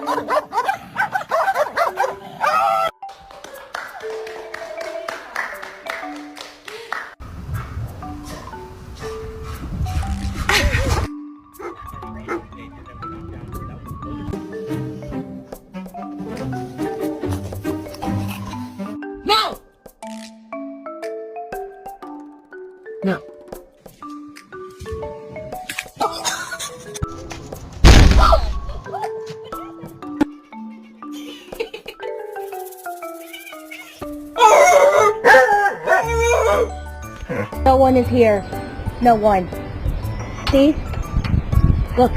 No! No. No one is here. No one. See? Look.